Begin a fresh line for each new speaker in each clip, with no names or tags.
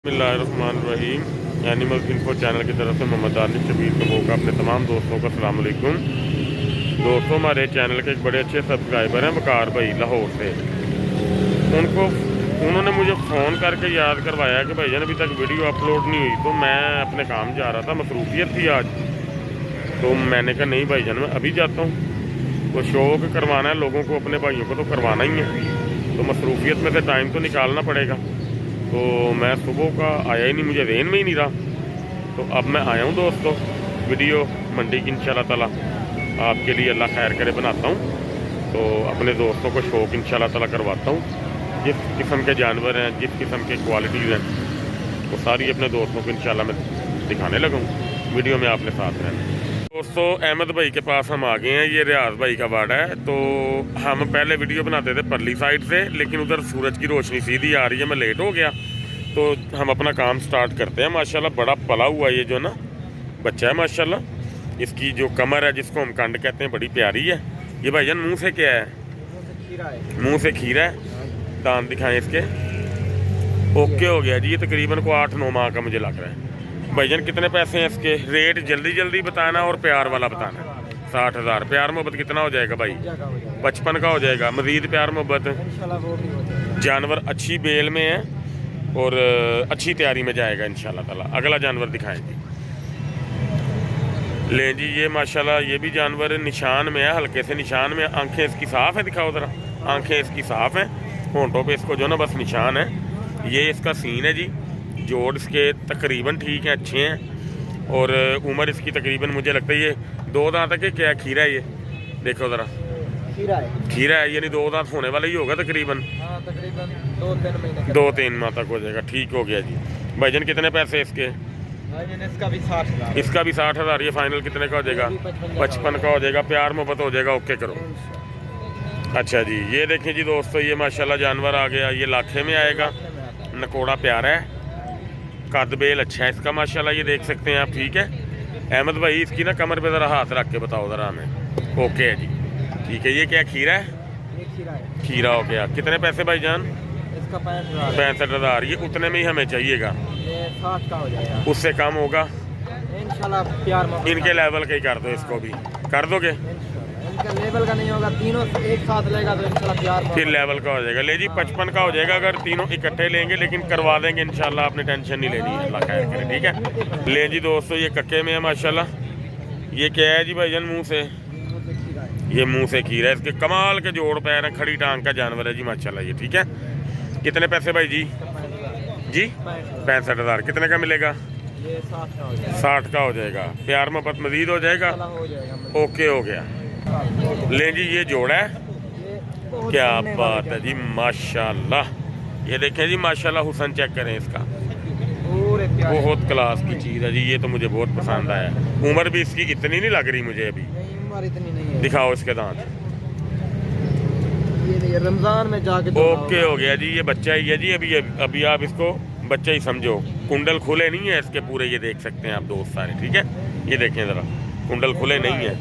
बिस्मिल्लाहिर्रहमानिर्रहीम। Animal info channel की तरफ से मोहम्मद आलिफ शबीर कबो का अपने तमाम दोस्तों को अस्सलाम वालेकुम। दोस्तों, हमारे चैनल के एक बड़े अच्छे सब्सक्राइबर हैं वकार भाई लाहौर से। उन्होंने मुझे फ़ोन करके याद करवाया कि भाईजान अभी तक वीडियो अपलोड नहीं हुई। तो मैं अपने काम जा रहा था, मसरूफियत थी आज। तो मैंने कहा नहीं भाईजान मैं अभी जाता हूँ। तो शौक़ करवाना है लोगों को, अपने भाइयों को तो करवाना ही है। तो मसरूफियत में से टाइम तो निकालना पड़ेगा। तो मैं सुबह का आया ही नहीं, मुझे रेन में ही नहीं रहा। तो अब मैं आया हूँ दोस्तों, वीडियो मंडी की इंशाल्लाह ताला आपके लिए अल्लाह खैर करे बनाता हूँ। तो अपने दोस्तों को शौक़ इंशाल्लाह ताला करवाता हूँ। जिस किस्म के जानवर हैं, जिस किस्म के क्वालिटीज़ हैं, वो सारी अपने दोस्तों को इंशाल्लाह मैं दिखाने लगा हूँ। वीडियो में आपने साथ रहना। दोस्तों, अहमद भाई के पास हम आ गए हैं। ये रियाज भाई का वाड़ा है। तो हम पहले वीडियो बनाते थे परली साइड से, लेकिन उधर सूरज की रोशनी सीधी आ रही है, मैं लेट हो गया। तो हम अपना काम स्टार्ट करते हैं। माशाल्लाह बड़ा पला हुआ ये जो ना बच्चा है माशाल्लाह। इसकी जो कमर है, जिसको हम कंड कहते हैं, बड़ी प्यारी है। ये भाईजान मुँह से क्या है? मुँह से खीरा है। दांत दिखाएँ इसके। ओके हो गया जी। ये तकरीबन को 8-9 माह का मुझे लग रहा है। भाईजान कितने पैसे हैं इसके? रेट जल्दी जल्दी बताना और प्यार वाला बताना। 60,000। प्यार मोहब्बत कितना हो जाएगा भाई? 55 का हो जाएगा। मज़ीद प्यार मोहब्बत? जानवर अच्छी बेल में है और अच्छी तैयारी में जाएगा इंशाल्लाह ताला। अगला जानवर दिखाएंगे। ले जी, ये माशाल्लाह ये भी जानवर निशान में है, हल्के से निशान में। आंखें इसकी साफ़ है, दिखाओ ज़रा। आंखें इसकी साफ़ हैं, होंठों पे इसको जो ना बस निशान है। ये इसका सीन है जी। जोड़ इसके तकरीबन ठीक है, अच्छे हैं। और उम्र इसकी तकरीबन मुझे लगता है ये 2 दांत है कि क्या खीरा है? ये देखो ज़रा, खीरा है यानी 2 दांत होने वाला ही होगा तकरीबन।
हाँ, तकरीबन 2-3 महीने
2-3 माह तक हो जाएगा। ठीक हो गया जी। भाईजान कितने पैसे इसके?
इसका भी 60,000।
इसका भी 60,000। ये फाइनल कितने का हो जाएगा? 55 का हो जाएगा। प्यार मोहब्बत हो जाएगा। ओके करो। अच्छा जी, ये देखें जी दोस्तों, ये माशाल्लाह जानवर आ गया। ये लाखे में आएगा। नकोड़ा प्यारा है, कद बेल अच्छा है इसका माशाल्लाह। ये देख सकते हैं आप। ठीक है अहमद भाई, इसकी ना कमर पे ज़रा हाथ रख के बताओ ज़रा हमें। ओके है जी, ठीक है। ये क्या खीरा है? खीरा हो गया। कितने पैसे भाईजान?
इसका 65,000।
65,000। ये उतने में ही हमें चाहिएगा?
ये 60 का हो जाएगा।
उससे कम होगा
इंशाल्लाह। प्यार मोहब्बत
इनके लेवल का ही कर दो, इसको भी कर दोगे?
इनका लेवल का नहीं होगा, तीनों एक साथ लेगा तो इंशाल्लाह प्यार
फिर लेवल का हो जाएगा। ले जी 55 का हो जाएगा अगर तीनों इकट्ठे लेंगे, लेकिन करवा देंगे इंशाल्लाह। आपने टेंशन नहीं लेनी है, अल्लाह खैर करे। ठीक है ले जी दोस्तों, ये कक्के में है माशाल्लाह। ये क्या है जी भाईजान? मुँह से? ये मुँह से खीरा है। इसके कमाल के जोड़ पैर हैं, खड़ी टांग का जानवर है जी माशाल्लाह ये। ठीक है, कितने पैसे भाई जी? जी 65,000। कितने का मिलेगा?
ये
60 का हो जाएगा। प्यार मोहब्बत मजीद हो जाएगा। ओके हो गया। ले जी, ये जोड़ा है। क्या बात है जी माशाल्लाह। ये देखें जी माशाल्लाह, हुसन चेक करें इसका। बहुत क्लास की चीज़ है जी। ये तो मुझे बहुत पसंद आया। उम्र भी इसकी इतनी नहीं लग रही मुझे अभी।
इतनी नहीं है।
दिखाओ इसके दांत।
ये रमजान में जाके
ओके हो गया जी। ये बच्चा ही है जी। अभी आप इसको बच्चा ही समझो। कुंडल खुले नहीं है इसके पूरे, ये देख सकते हैं आप दोस्त सारे। ठीक है, ये देखें ज़रा, कुंडल खुले नहीं है।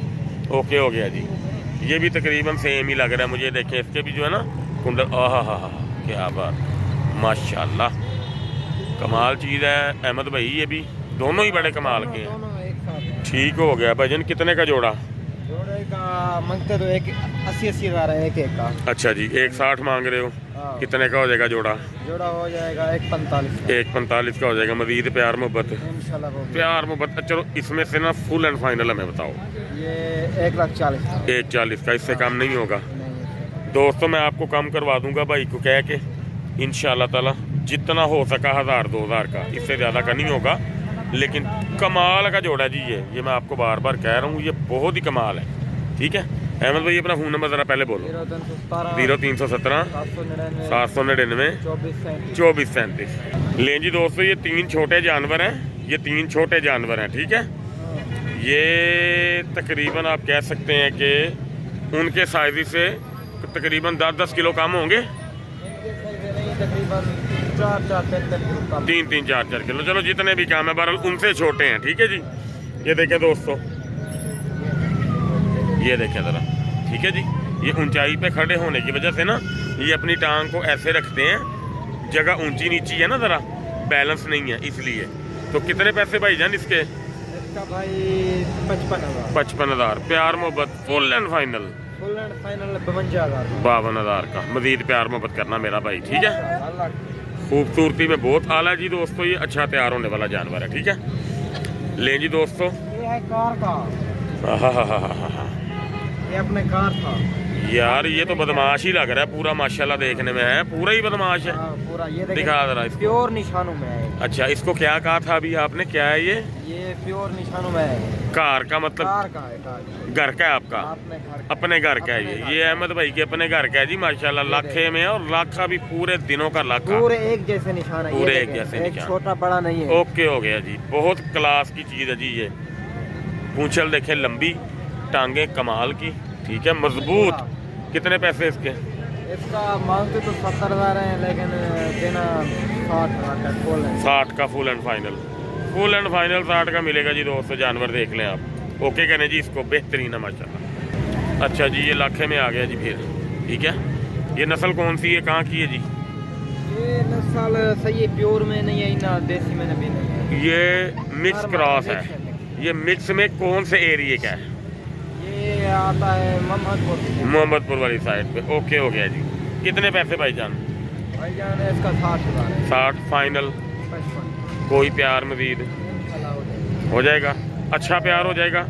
ओके हो गया जी। ये भी तकरीबन सेम ही लग रहा है मुझे। देखें इसके भी जो है ना कुंडल। आहा, क्या बात माशाल्लाह, कमाल चीज़ है अहमद भाई। ये भी दोनों ही बड़े कमाल के हैं। ठीक हो गया भाईजान। कितने का जोड़ा?
जोड़े का मांगते तो 80 हज़ार है एक का।
अच्छा जी, 160 मांग रहे हो। कितने का हो जाएगा जोड़ा?
जोड़ा हो जाएगा 145।
145 का हो जाएगा। मजीद प्यार मोहब्बत? प्यार मोहब्बत। चलो इसमें से ना फुल एंड फाइनल हमें बताओ।
ये 1,40,000 का।
1,40 का। इससे कम नहीं होगा दोस्तों। मैं आपको कम करवा दूंगा भाई को कह के इंशाल्लाह ताला। जितना हो सका 1,000-2,000 का, इससे ज़्यादा का नहीं होगा। लेकिन कमाल का जोड़ा जी ये मैं आपको बार बार कह रहा हूँ, ये बहुत ही कमाल है। ठीक है अहमद भाई, अपना फ़ोन नंबर ज़रा पहले बोलो। 0317 799 2437। ले जी दोस्तों, ये 3 छोटे जानवर हैं। ये 3 छोटे जानवर हैं। ठीक है, ये तकरीबन आप कह सकते हैं कि उनके साइज से तकरीबन 10-10 किलो कम होंगे। 3-3, 4-4 किलो। चलो जितने भी काम है बहरहाल उनसे छोटे हैं। ठीक है जी, ये देखें दोस्तों, ये देखें ज़रा। ठीक है जी, ये ऊंचाई पे खड़े होने की वजह से ना ये अपनी टांग को ऐसे रखते हैं। जगह ऊंची नीची है ना ज़रा, बैलेंस नहीं है इसलिए। तो कितने पैसे भाईजान इसके?
इसका भाई 55,000।
55,000 प्यार मोहब्बत full and final?
Full and final 52,000।
52,000 का। मजीद प्यार मोहब्बत करना मेरा भाई, ठीक है।
अल्लाह।
खूबसूरती में बहुत आला जी दोस्तों, ये अच्छा तैयार होने वाला जानवर है, ठीक है। लें जी दोस्तों,
ये है कार का,
आहा,
ये अपने कार था
यार ये तो बदमाश ही लग रहा है पूरा, माशाल्लाह देखने में है पूरा ही बदमाश है।
हाँ, पूरा ये देखें,
दिखा जरा इसको।
प्योर निशानों में है।
अच्छा, इसको क्या कहा था अभी आपने, क्या है ये?
ये प्योर निशानों में है।
कार का मतलब?
कार का है, कार।
घर का है आपका? अपने घर का है ये अहमद भाई के अपने घर का है जी माशाल्लाह। लाखे में है और लाखा भी पूरे दिनों का लाखा,
पूरे एक जैसे निशान है,
पूरे
ये
एक जैसे
एक
निशान।
छोटा बड़ा नहीं है।
ओके हो गया जी, बहुत क्लास की चीज़ है जी ये। पूंछल देखे लंबी, टांगे कमाल की, ठीक है, मजबूत। कितने पैसे इसके?
इसका मांगते तो 70,000 है, लेकिन देना 60,000 का फुल है।
60 का full and final? Full and final 60 का मिलेगा जी दोस्तों। जानवर देख लें आप, ओके कहने जी इसको, बेहतरीन है माशाल्लाह। अच्छा जी, ये लाखे में आ गया जी फिर, ठीक है। ये नस्ल कौन सी है, कहाँ की है जी?
ये नस्ल सही है, प्योर में नहीं है ना, देसी में भी नहीं है।
ये मिक्स क्रॉस है। ये मिक्स में कौन से एरिए का है?
ये आता है
मोहम्मदपुर वाली साइड पे। ओके हो गया जी। कितने पैसे भाईजान?
भाईजान इसका 60,000 है।
60 फाइनल?
55
कोई प्यार मजीद हो जाएगा? अच्छा प्यार हो जाएगा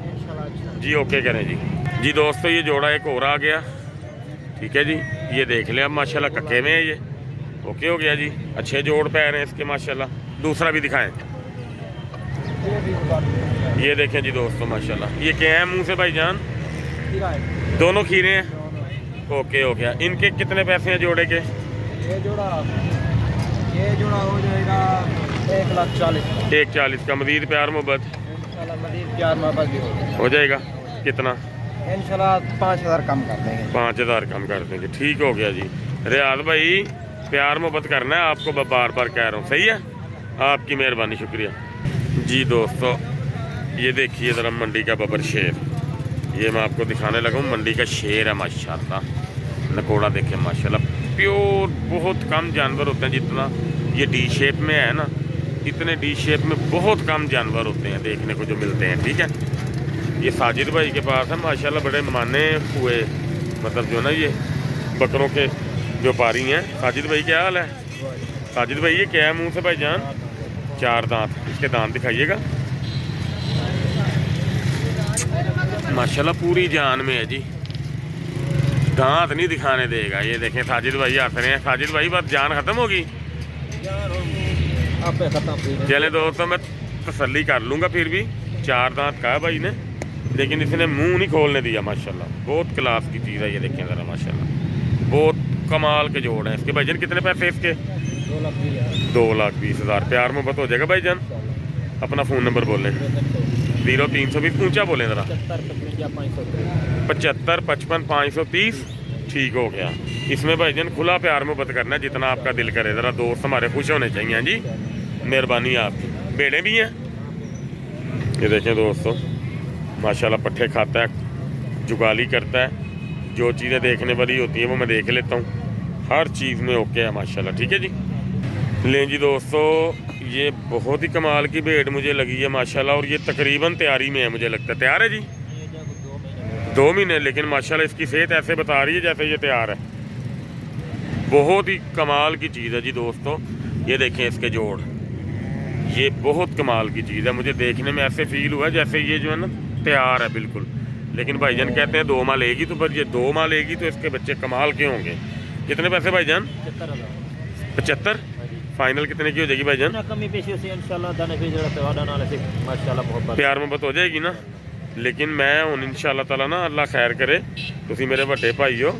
जी, ओके करें जी। जी दोस्तों, ये जोड़ा एक और आ गया, ठीक है जी। ये देख लें अब माशाल्लाह, कक्के में है ये। ओके हो गया जी, अच्छे जोड़ पैर हैं इसके माशाल्लाह। दूसरा भी दिखाएं। ये देखें जी दोस्तों माशाल्लाह, ये क्या है मुंह से भाईजान? दोनों खीरे हैं। ओके हो गया। इनके कितने पैसे हैं जोड़े के?
ये जोड़ा हो जाएगा 1,40,000।
1,40,000 का। मजीद प्यार मोहब्बत
मजीद प्यार मोहब्बत भी
हो जाएगा? कितना?
इंशाल्लाह 5,000 कम कर देंगे।
5,000 कम कर देंगे, ठीक हो गया जी। रियाज भाई प्यार मोहब्बत करना है आपको, बार बार कह रहा हूँ, सही है। आपकी मेहरबानी, शुक्रिया जी। दोस्तों ये देखिए ज़रा मंडी का बबर शेर, ये मैं आपको दिखाने लगा हूँ। मंडी का शेर है माशाल्लाह। नकोड़ा देखें माशाल्लाह, प्योर। बहुत कम जानवर होते हैं, जितना ये डी शेप में है ना, इतने डी शेप में बहुत कम जानवर होते हैं देखने को जो मिलते हैं, ठीक है। ये साजिद भाई के पास है माशाल्लाह, बड़े माने हुए मतलब जो ना ये बकरों के व्यापारी हैं। साजिद भाई क्या हाल है? साजिद भाई ये क्या है मुँह से भाईजान? 4 दांत। इसके दांत दिखाइएगा माशाल्लाह, पूरी जान में है जी। दांत नहीं दिखाने देगा। ये देखें साजिद भाई हंस रहे हैं। साजिद भाई बस जान खत्म होगी? चले दोस्तों, मैं तसल्ली कर लूँगा। फिर भी 4 दांत कहा भाई ने, लेकिन इसने मुंह नहीं खोलने दिया माशाल्लाह। बहुत क्लास की चीज़ है ये, देखें ज़रा माशाल्लाह, बहुत कमाल के जोड़ हैं इसके। भाईजान कितने पैसे इसके? 2,20,000। प्यार मोहब्बत हो जाएगा भाईजान? अपना फ़ोन नंबर बोलें। 0320, ऊंचा बोलें ज़रा। 75 55 530। ठीक हो गया। इसमें भाईजान खुला प्यार मोहब्बत करना है, जितना आपका दिल करे। ज़रा दोस्त हमारे खुश होने चाहिए जी, मेहरबानी आपकी। बेड़े भी हैं, ये देखें दोस्तों माशाल्लाह। पट्ठे खाता है, जुगाली करता है, जो चीज़ें देखने वाली होती हैं वो मैं देख लेता हूँ। हर चीज़ में ओके है माशाल्लाह, ठीक है जी। लें जी दोस्तों, ये बहुत ही कमाल की भेड़ मुझे लगी है माशाल्लाह, और ये तकरीबन तैयारी में है, मुझे लगता है। तैयार है जी? 2 महीने, लेकिन माशाल्लाह इसकी सेहत ऐसे बता रही है जैसे ये तैयार है। बहुत ही कमाल की चीज़ है जी दोस्तों। ये देखें इसके जोड़, ये बहुत कमाल की चीज़ है। मुझे देखने में ऐसे फील हुआ जैसे ये जो है ना तैयार है बिल्कुल। लेकिन भाईजान कहते हैं 2 माह लेगी, तो पर ये 2 माह लेगी तो इसके बच्चे कमाल के होंगे। कितने पैसे भाईजान? 75। फाइनल कितने की हो जाएगी भाईजान? प्यार मोहब्बत हो जाएगी ना। लेकिन मैं हूँ इंशाल्लाह ताला ना, अल्लाह खैर करे, तुसी मेरे बड़े भाई हो,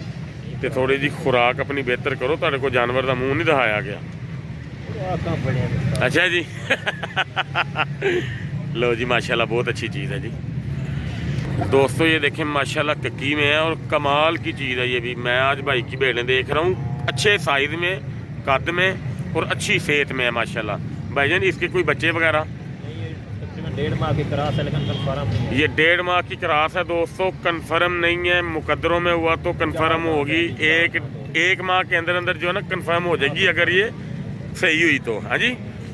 तो थोड़ी जी खुराक अपनी बेहतर करो। तुहाडे को जानवर का मुँह नहीं दिखाया गया। अच्छा जी लो जी माशाल्लाह, बहुत अच्छी चीज़ है जी दोस्तों। ये देखें माशाल्लाह कक्की में है और कमाल की चीज़ है ये भी। मैं आज भाई की भेड़ें देख रहा हूँ, अच्छे साइज़ में, कद में और अच्छी सेहत में है माशाल्लाह। भाईजान इसके कोई बच्चे वगैरह?
1.5 माह की क्रॉस है, लेकिन कंफर्म नहीं है।
ये 1.5 माह की क्रॉस है दोस्तों, कंफर्म नहीं है। मुकद्दरों में हुआ तो कंफर्म होगी। एक माह के अंदर अंदर जो है ना कंफर्म हो जाएगी, अगर ये सही हुई तो। हाँ जी,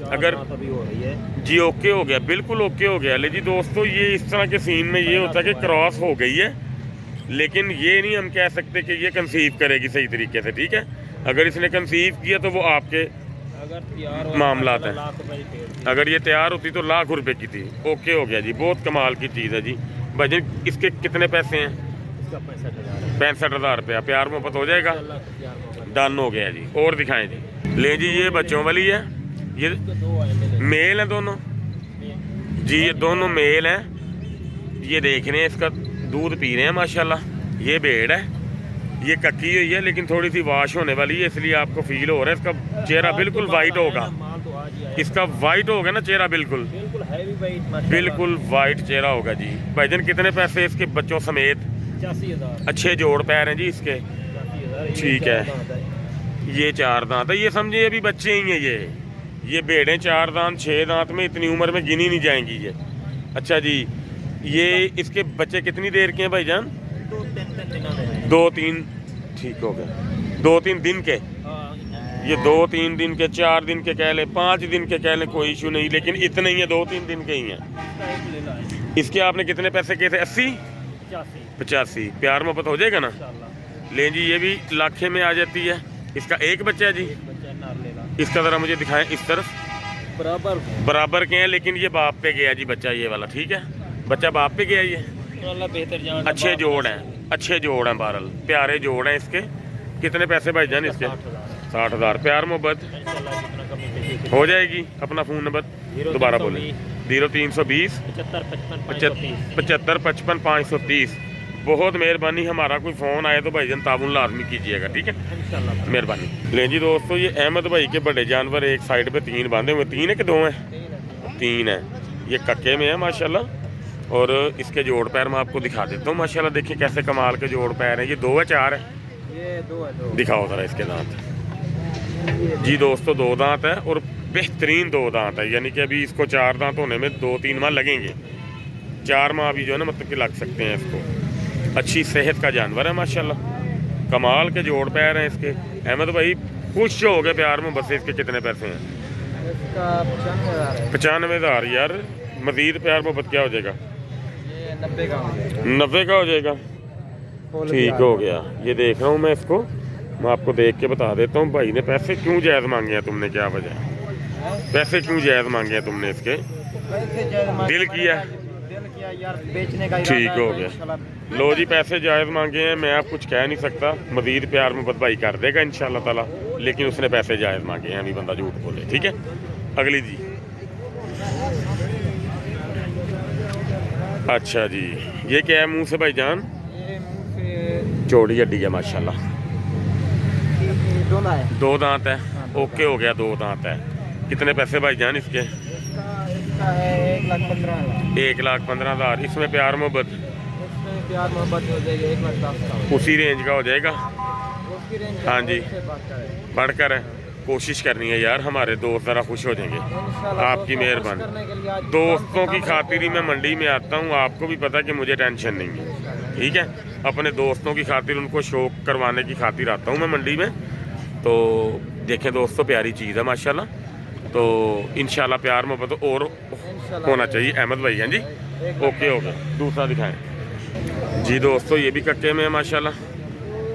अगर
अभी हो रही है
जी ओके हो गया, बिल्कुल ओके हो गया। ले जी दोस्तों, ये इस तरह के सीन में ये होता है कि क्रॉस हो गई है, लेकिन ये नहीं हम कह सकते कि ये कंसीव करेगी सही तरीके से। ठीक है, अगर इसने कंसीव किया तो वो आपके
अगर तैयार
मामलात हैं।
लाख रुपए की थी।
अगर ये तैयार होती तो लाख रुपए की थी। ओके हो गया जी, बहुत कमाल की चीज़ है जी। भाईजान इसके कितने पैसे हैं?
इसका 65,000
65,000 रुपया। प्यार मोहब्बत हो जाएगा, डन हो गया जी। और दिखाएं जी। ले जी, ये बच्चों वाली है, ये मेल है दोनों जी, ये दोनों मेल हैं। ये देख रहे हैं, इसका दूध पी रहे हैं माशाल्लाह। ये भेड़ है, ये कक्की हुई है लेकिन थोड़ी सी वाश होने वाली है, इसलिए आपको फील हो रहा है। इसका चेहरा बिल्कुल वाइट होगा, इसका वाइट होगा ना चेहरा, बिल्कुल बिल्कुल वाइट चेहरा होगा जी। भाईजान कितने पैसे इसके बच्चों समेत?
85,000।
अच्छे जोड़ पैर हैं जी इसके। ठीक है, ये 4 दांत है, ये समझिए अभी बच्चे ही हैं ये भेड़ें 4 दांत 6 दांत में इतनी उम्र में गिनी नहीं जाएंगी ये। अच्छा जी, ये इसके बच्चे कितनी देर के हैं भाईजान? 2-3, ठीक हो गया, 2-3 दिन के। ये 2-3 दिन के, 4 दिन के कह ले, 5 दिन के कह ले, कोई इशू नहीं, लेकिन इतने ही है, 2-3 दिन के ही हैं। इसके आपने कितने पैसे किए थे? 80 85। प्यार मोहब्बत हो जाएगा ना? ले जी, ये भी लाखे में आ जाती है। इसका एक बच्चा है जी। इसका ज़रा मुझे दिखाएं, इस तरफ बराबर के हैं, लेकिन ये बाप पे गया जी बच्चा, ये वाला। ठीक है, बच्चा बाप पे गया ये।
बेहतर
अच्छे जोड़ हैं, अच्छे जोड़ हैं, बहरहाल प्यारे जोड़ हैं इसके। कितने पैसे भाईजान इसके? 60,000। प्यार मोहब्बत हो जाएगी। अपना फ़ोन नंबर दोबारा बोले। 0320 75 55 530। बहुत मेहरबानी, हमारा कोई फ़ोन आए तो भाईजान ताबुन लाजमी कीजिएगा। ठीक है, मेहरबानी। ले जी दोस्तों, ये अहमद भाई के बड़े जानवर एक साइड पे 3 बांधे हुए। 3 है कि 2 हैं? 3 है। ये कक्के में है माशाल्लाह। और इसके जोड़ पैर मैं आपको दिखा देता हूँ माशाल्लाह। देखिए कैसे कमाल के जोड़ पैर हैं। ये 2 है 4 है?
ये 2 है।
दिखाओ ज़रा इसके दांत जी दोस्तों। 2 दांत है और बेहतरीन 2 दांत है, यानी कि अभी इसको 4 दांत होने में 2-3 माह लगेंगे। 4 माह अभी जो है ना, मतलब कि लग सकते हैं इसको। अच्छी सेहत का जानवर है माशाल्लाह, कमाल के जोड़ पैर हैं इसके। अहमद भाई खुश हो गए प्यार में। बस इसके कितने पैसे हैं?
इसका
95,000। यार मजीद प्यार मोहब्बत क्या हो जाएगा?
90 का हो जाएगा।
90 का हो जाएगा। ठीक हो गया। ये देख रहा हूँ मैं इसको, मैं आपको देख के बता देता हूँ। भाई ने पैसे क्यों जायज़ मांगे हैं तुमने? क्या वजह? पैसे क्यों जायज़ मांगे हैं तुमने इसके? दिल किया
यार, बेचने का
ठीक हो गया। लो जी, पैसे जायज़ मांगे हैं, मैं आप कुछ कह नहीं सकता। मजीद प्यार मोहब्बत भाई कर देगा इंशाल्लाह ताला, लेकिन उसने पैसे जायज़ मांगे हैं, अभी बंदा झूठ बोले। ठीक है, अगली जी। अच्छा जी, ये क्या है मुंह से भाईजान?
ये मुंह से
चौड़ी हड्डी है माशाल्लाह।
2
दांत है। ओके हो गया, 2 दांत है। कितने पैसे भाईजान इसके?
इसका है 1,15,000।
1,15,000। इसमें प्यार मोहब्बत?
इसमें प्यार मोहब्बत हो जाएगी 1,10,000 का।
उसी रेंज का हो जाएगा।
उसकी रेंज
हाँ जी,
से बढ़कर
बढ़कर है। कोशिश करनी है यार, हमारे दोस्त ज़रा खुश हो जाएंगे। आपकी मेहरबानी। दोस्तों की खातिर ही मैं मंडी में आता हूँ, आपको भी पता कि मुझे टेंशन नहीं है। ठीक है, अपने दोस्तों की खातिर, उनको शौक करवाने की खातिर आता हूँ मैं मंडी में। तो देखें दोस्तों, प्यारी चीज़ है माशाल्लाह। तो इंशाल्लाह प्यार मोहब्बत और होना चाहिए। अहमद भाई हैं जी, ओके हो गया। दूसरा दिखाएं जी दोस्तों। ये भी कक्के में है माशाल्लाह।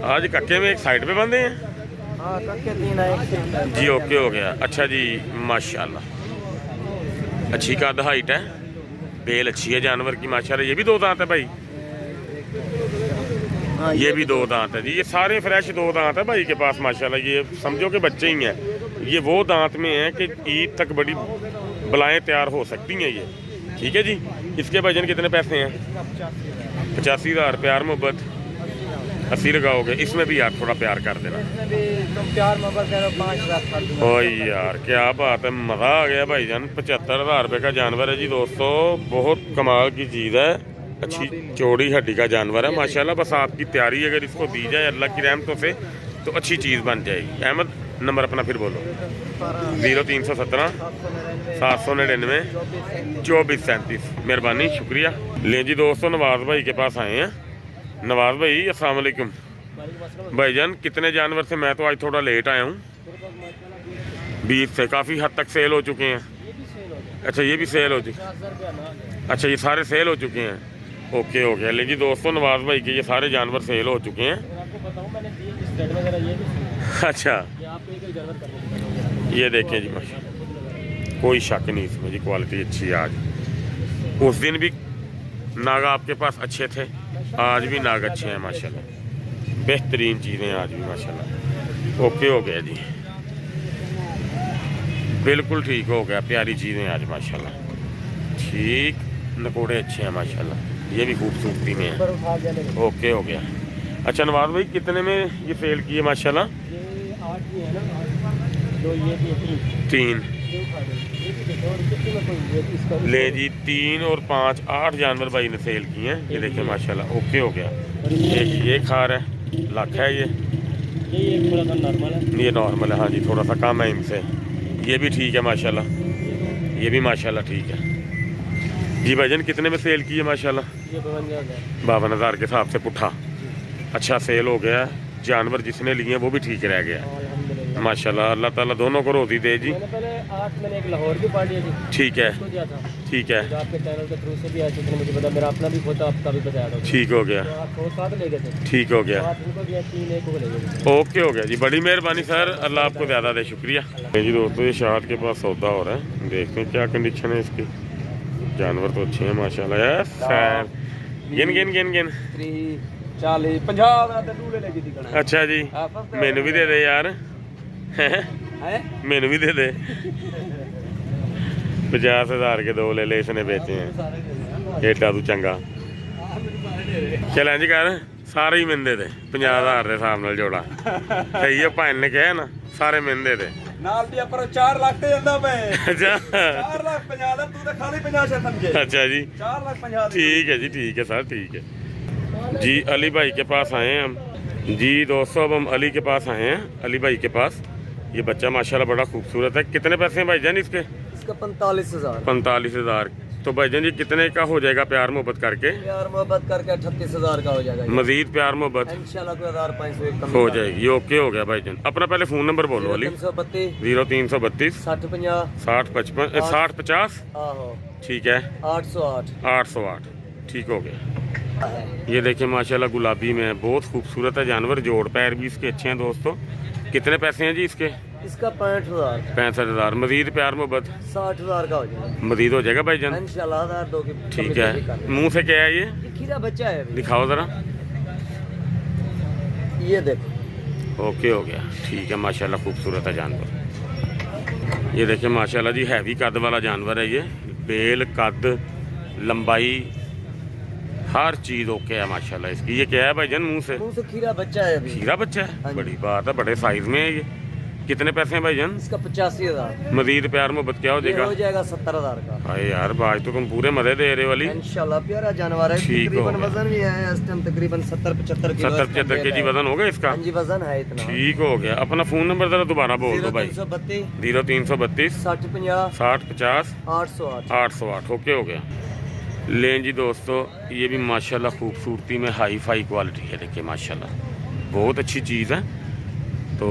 आज कक्के में एक साइड पे बंधे हैं।
हाँ, कक्के 3 है, एक से
जी ओके हो गया। अच्छा जी माशाल्लाह, अच्छी कद हाइट है, बेल अच्छी है जानवर की माशाल्लाह। ये भी 2 दांत है भाई?
हाँ,
ये भी 2 दांत है जी। ये सारे फ्रेश 2 दांत है भाई के पास माशाल्लाह। ये समझो कि बच्चे ही हैं। ये वो दांत में हैं कि ईद तक बड़ी बलाएँ तैयार हो सकती हैं ये। ठीक है जी। इसके वजन कितने पैसे हैं? 85,000। प्यार मोहब्बत 80 लगाओगे? इसमें भी यार थोड़ा प्यार कर देना।
इसमें भी तुम प्यार मोहब्बत करो, 5,000 कर दूंगा।
ओए यार क्या बात है, मज़ा आ गया भाईजान। 75,000 रुपये का जानवर है जी दोस्तों। बहुत कमाल की चीज़ है, अच्छी चौड़ी हड्डी का जानवर है माशाल्लाह। बस आपकी तैयारी अगर इसको दी जाए अल्लाह की रहमतों से तो अच्छी चीज़ बन जाएगी। अहमद नंबर अपना फिर बोलो। 0317 799 2437। मेहरबानी, शुक्रिया। ले जी दोस्तों, नवाज़ भाई के पास आए हैं। नवाज़ भाई अस्सलाम वालेकुम। भाईजान कितने जानवर से? मैं तो आज थोड़ा लेट आया हूँ। 20 से काफ़ी हद तक सेल हो चुके हैं।
ये भी सेल हो गया,
अच्छा ये भी सेल हो चुके,
50,000 रुपया नाग है।
अच्छा ये सारे सेल हो चुके हैं। ओके हो गया। लेकिन दोस्तों नवाज भाई के ये सारे जानवर सेल हो चुके हैं।
अगर आपको बताऊँ मैंने दिए स्टेट वगैरह ये भी सेल,
अच्छा
ये आपको एक जानवर करने
ये देखें जी माशा, कोई शक नहीं इसमें जी, क्वालिटी अच्छी है आज। उस दिन भी नाग आपके पास अच्छे थे, आज भी नाग अच्छे हैं माशाल्लाह, बेहतरीन चीज़ें आज भी माशाल्लाह। ओके हो गया जी, बिल्कुल ठीक हो गया, प्यारी चीज़ें आज माशाल्लाह। ठीक, नकोड़े अच्छे हैं माशाल्लाह, ये भी खूबसूरती में है।
ऊपर उठा के ले।
ओके हो गया। अच्छा नवाज भाई कितने में ये सेल किए माशाल्लाह?
ये 8 ही है ना, 8 2 ये भी 3
3
ये उठा दो, ये भी देखो और कितने में कोई ये भी इसका भी
ले जी, 3 और 5 8 जानवर भाई ने सेल किए हैं। ये देखें माशाल्लाह, ओके हो गया। एक ये खार है, लाख है ये
एक थोड़ा सा नॉर्मल है,
ये नॉर्मल है, हाँ जी थोड़ा सा कम है इनसे। ये भी ठीक है माशाल्लाह, ये भी माशाल्लाह ठीक है जी। भाईजान कितने में सेल किए माशाल्लाह?
ये 52,000
52,000 के हिसाब से पुट्ठा अच्छा सेल हो गया। जानवर जिसने लिए हैं वो भी ठीक रह गया
अल्हम्दुलिल्लाह
माशाल्लाह। अल्लाह ताला दोनों को रोज़ी दे जी।
मैंने पहले 8 मैंने एक लाहौर की पार्टी थी,
ठीक है,
उसको दिया था,
ठीक है,
जो आपके चैनल के थ्रू से भी आया, जिसने मुझे पता, मेरा अपना भी होता आपका भी बताया था,
ठीक हो गया,
तो आप 7 ले गए थे,
ठीक हो गया।
7 इनको दिया, 3 एक को ले गए।
ओके हो गया जी, बड़ी मेहरबानी सर, अल्लाह आपको ज़्यादा दे, शुक्रिया जी। दोस्तों ये शाद के पास सौदा हो रहा है, देखते हैं क्या कंडीशन है इसकी। जानवर तो अच्छे हैं माशाल्लाह। यस सर, गिन गिन गिन गिन।
30 40 50 ਦਾ ਤੇ ਡੂਲੇ ਲੱਗੀ ਦਿਖਣਾ
अच्छा जी, मैनू भी दे दे यार,
है
मैनू भी दे दे। 50,000 के 2 ले ले, इसने बेचे हैं। एटा तू चंगा चल इंज कर, सारे ही मैंने दे दे 50,000 के हिसाब नाल जोड़ा। सही है, भाई ने कहा ना सारे मैंने दे दे।
ਨਾਲ ਦੀ ਪਰ 4 ਲੱਖ ਤੇ ਜਾਂਦਾ ਪਏ।
अच्छा
4 ਲੱਖ 50 ਦਾ ਤੂੰ ਤਾਂ ਖਾਲੀ 50 ਸੇ ਸਮਝੇ।
अच्छा जी,
4 ਲੱਖ 50
ठीक है जी, ठीक है सर, ठीक है जी। अली भाई के पास आए हैं हम जी दोस्तों, अब हम अली के पास आए हैं, अली भाई के पास। ये बच्चा माशाल्लाह बड़ा खूबसूरत है। कितने पैसे हैं भाईजान इसके?
इसका 45,000
45,000। तो भाईजान जी कितने का हो जाएगा प्यार मोहब्बत करके?
प्यार मोहब्बत करके 38,000 का हो जाएगा
मजीद प्यार मोहब्बत
इंशाल्लाह, कोई 1,500 एक कम
हो जाएगी। ओके हो गया भाईजान। अपना पहले फ़ोन नंबर बोलो अली।
332
0332
60 50
60 55 60 50।
आहो
ठीक है,
808
808, ठीक हो गया। ये देखिए माशाल्लाह गुलाबी में है, बहुत खूबसूरत है जानवर। जोड़ पैर भी इसके अच्छे हैं दोस्तों। कितने पैसे हैं जी इसके?
इसका 65,000
65,000। मजीद प्यार मोहब्बत
60,000 का हो जाएगा
मजीद हो जाएगा भाईजान।
इंशाल्लाह, 1,000 2 की
ठीक है, मुंह से क्या है ये?
खीरा बच्चा है अभी।
दिखाओ ज़रा।
ये देखो,
ओके हो गया, ठीक है माशाल्लाह, खूबसूरत है जानवर। ये देखिए माशाल्लाह जी, हैवी कद वाला जानवर है ये। बेल, कद, लंबाई, हर चीज़ ओके है माशाल्लाह इसकी। ये क्या है भाईजान मुंह से?
मुंह से खीरा बच्चा है अभी।
खीरा बच्चा
हाँ
है,
जी।
बड़ी बात है, बड़े साइज में है ये। कितने पैसे हैं भाईजान?
इसका 85,000
मजीद प्यार मोहब्बत क्या हो
ये
जाएगा?
हो जाएगा 70,000 का
अरे यार आज तो तुम पूरे मजे दे रहे हो वाली।
इंशाल्लाह, प्यारा जानवर है।
ठीक हो
तकरीबन
गया।
वजन भी है इस टाइम तकरीबन 70-75 किलो।
70-75 के जी वजन होगा इसका?
हाँ जी, वजन है इतना।
ठीक हो गया। अपना फ़ोन नंबर ज़रा दोबारा बोल दो भाई।
0332
0332
60 50
60 50
808
808। ओके हो गया। लें जी दोस्तों, ये भी माशाल्लाह खूबसूरती में हाई फाई क्वालिटी है। देखिए माशाल्लाह बहुत अच्छी चीज़ है। तो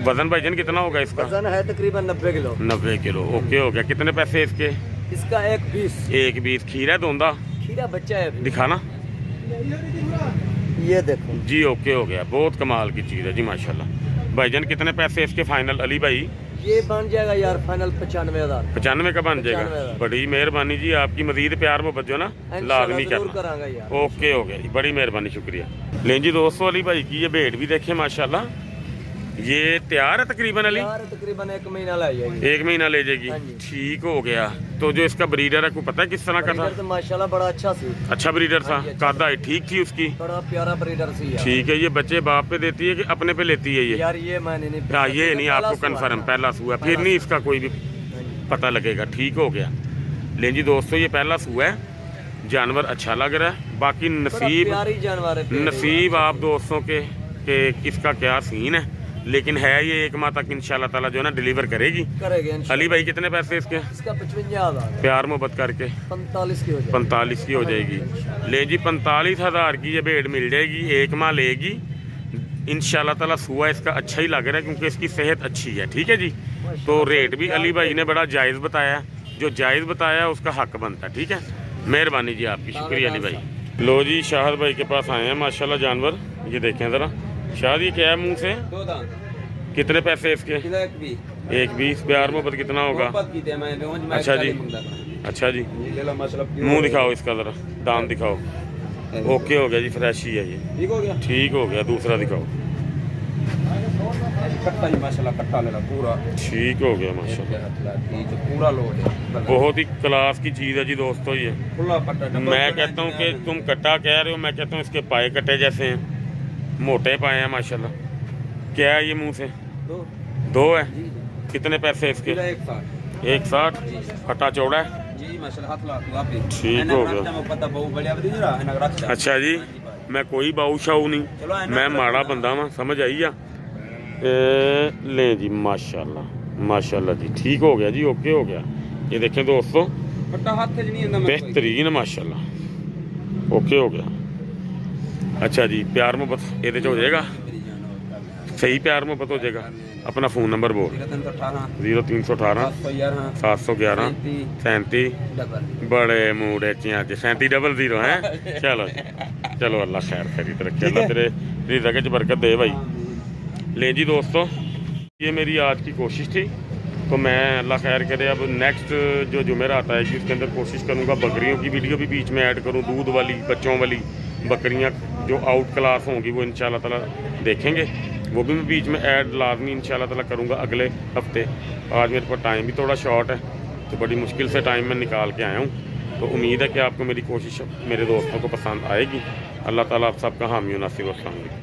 वज़न भाईजान कितना होगा इसका?
वजन है तकरीबन 90 किलो।
90 किलो। ओके हो गया। कितने पैसे इसके?
इसका 120
120। खीरा दोंदा
खीरा बच्चा है अभी।
दिखाना
ये देखो
जी। ओके हो गया, बहुत कमाल की चीज़ है जी माशाल्लाह। भाईजान कितने पैसे इसके फाइनल अली भाई?
ये बन जाएगा यार फाइनल 95,000।
95 का बन जाएगा।
95,000।
बड़ी मेहरबानी जी आपकी। मजीद प्यार मोहब्बत जो ना लाजमी
जरूर
करना।
करांगा यार।
ओके हो गया जी, बड़ी मेहरबानी, शुक्रिया। लें जी दोस्तों, अली भाई की ये भेड़ भी देखें माशाल्लाह, ये तैयार है तकरीबन अली?
यार तकरीबन 1 महीना ला जाएगी।
1 महीना ले जाएगी।
हाँ जी।
ठीक हो गया। तो जो इसका ब्रीडर है को पता है किस तरह का था?
ब्रीडर तो माशाल्लाह बड़ा अच्छा सी,
अच्छा ब्रीडर था,
हाँ जी, अच्छा।
कादा ठीक थी उसकी?
बड़ा प्यारा ब्रीडर सी यार।
ठीक है। ये बच्चे बाप पे देती है कि अपने पे लेती है ये?
यार ये मैंने नहीं
हाँ ये नहीं, आपको
पहला
कन्फर्म
सुआ
पहला सूआ, फिर
पहला
नहीं
सूआ।
इसका कोई भी
हाँ जी।
पता लगेगा। ठीक हो गया। लें जी दोस्तों, ये पहला सूआ है, जानवर अच्छा लग रहा है। बाकी
बड़ा
नसीब
प्यारी जानवर है, प्यारी।
नसीब आप दोस्तों के इसका क्या सीन है, लेकिन है ये 1 माह तक इंशाल्लाह ताला जो है ना डिलीवर करेगी।
करेंगे इंशाल्लाह।
अली भाई कितने पैसे इसके?
इसका 55,000
प्यार मोहब्बत करके
45 की हो जाएगी।
45 की हो जाएगी। ले जी 45,000 की ये भेड़ मिल जाएगी। 1 माह लेगी, इंशाल्लाह ताला सुआ इसका अच्छा ही लग रहा है क्योंकि इसकी सेहत अच्छी है। ठीक है जी। तो रेट भी अली भाई ने बड़ा जायज़ बताया, जो जायज़ बताया उसका हक बनता है। ठीक है, मेहरबानी जी आपकी, शुक्रिया अली भाई। लो जी, शाहद भाई के पास आए हैं माशाल्लाह जानवर। ये देखें ज़रा शाहद, ये क्या है मुँह से?
2 दांत।
कितने पैसे इसके? 1-20। प्यार मोहब्बत कितना होगा? अच्छा जी, अच्छा जी। मुंह दिखाओ इसका ज़रा, दांत दिखाओ। ओके हो गया जी, फ्रेश ही है ये।
ठीक हो गया,
ठीक हो गया। दूसरा दिखाओ।
कट्टा ही माशाल्लाह, कट्टा लेला पूरा
ठीक हो गया माशाल्लाह,
पूरा लोड है।
बहुत ही क्लास की चीज़ है जी दोस्तों ये।
खुला पट्टा।
मैं कहता हूँ कि तुम कट्टा कह रहे हो, मैं कहता हूँ इसके पाए कट्टे जैसे हैं, मोटे पाए हैं माशाल्लाह। क्या है ये मुंह से? 2 है। कितने पैसे इसके? 160। फटा चौड़ा है
जी माशाल्लाह, हाथ ला तू आप ही।
ठीक हो गया। अच्छा जी, मैं कोई बाऊ शाऊ नहीं, मैं माड़ा बंदा वां, समझ आई आ। ले जी माशाल्लाह माशाल्लाह जी, ठीक हो गया जी, ओके हो गया। ये देखें दोस्तों, बेहतरीन माशाल्लाह, ओके हो गया। अच्छा जी, प्यार मोहब्बत ये हो जाएगा, सही प्यार मोहब्बत हो जाएगा। अपना फ़ोन नंबर बोल। 0318 711 37। बड़े मूडे चियाँ 3700 हैं। चलो चलो, अल्लाह खैर खरीद रखे, अल्लाह तेरे रिज़्क़ च बरकत दे भाई। ले जी दोस्तों, ये मेरी आज की कोशिश थी। तो मैं अल्लाह खैर करे, अब नेक्स्ट जो जुमेरात आएगी उसके अंदर कोशिश करूँगा बकरियों की वीडियो भी बीच में ऐड करूँ। दूध वाली, बच्चों वाली बकरियाँ जो आउट क्लास होंगी वो इंशाल्लाह ताला देखेंगे, वो भी मैं बीच में ऐड लाजमी इंशाल्लाह ताला करूँगा अगले हफ्ते। आज मेरे पास टाइम भी थोड़ा शॉर्ट है, तो बड़ी मुश्किल से टाइम मैं निकाल के आया हूँ। तो उम्मीद है कि आपको मेरी कोशिश, मेरे दोस्तों को पसंद आएगी। अल्लाह ताला आप सबका हामी नासिर। अस्सलाम वालेकुम।